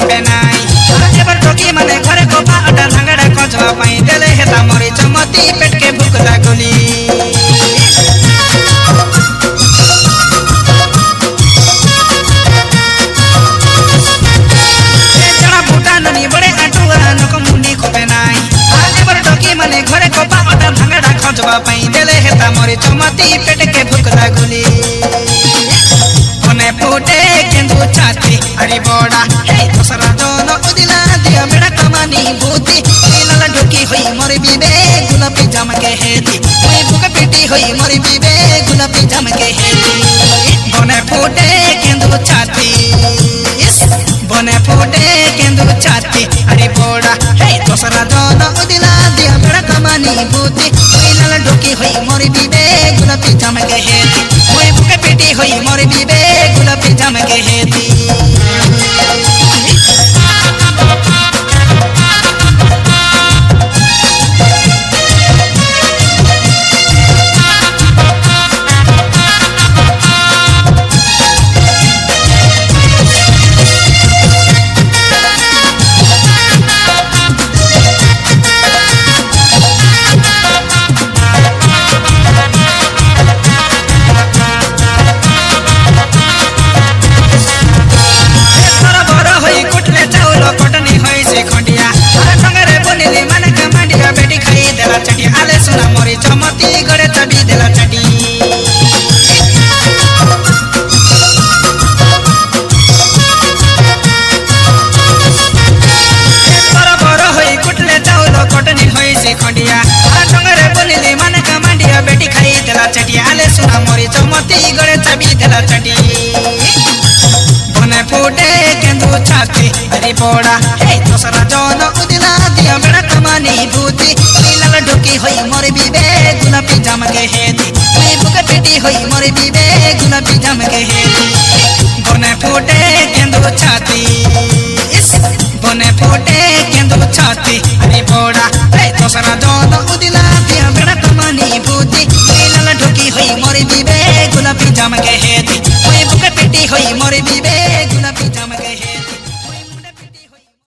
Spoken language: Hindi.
खोबे नाई एबर टोकी माने घरे को बाटा धांगड़ा कजवा पाई देले हेता मरी चमती पेट के भूख लागुली जड़ा फुटा ननी बड़े आटुआ नको मुंडी खोबे नाई एबर टोकी माने घरे को बाटा धांगड़ा कजवा पाई देले हेता मरी चमती पेट के भूख लागुली बने फुटे केंदु छाती अरे बड़ा हे दूसरा दोनों उदिला दिया मेरा कमानी भूती लाला ढोकी होई मोर बीबे गुलाबी जम के हेती ओए भूख पिटी होई मोर बीबे गुलाबी जम के हेती बने फुटे केंदु छाती बने फुटे केंदु छाती अरे बड़ा हे दूसरा दोनों उदिला दिया मेरा कमानी भूती लाला ढोकी होई मोर बीबे गुलाबी जम के हेती ओए भूख पिटी होई मोर बीबे गुलाबी जम के हेती चटी आले सुना मोरी चमती गड़े चटी देला चटी बराबर होई कुटले चाउल कटनी होई से खंडिया टंगरे बोलिले मन का मांडिया बेटी खाई देला चटी आले सुना मोरी चमती गड़े चटी देला चटी बने फुटे केंदु छाती अरे बड़ा हे दूसरा जन उदिला दिया मेरा कमानी भूती लाला ढोकी होई मोर बीबे गुलाबी जम के हेती ओए भूख पिटी होई मोर बीबे गुलाबी जम के हेती बने फुटे केंदु छाती बने फुटे केंदु छाती अरे बड़ा हे दूसरा जन उदिला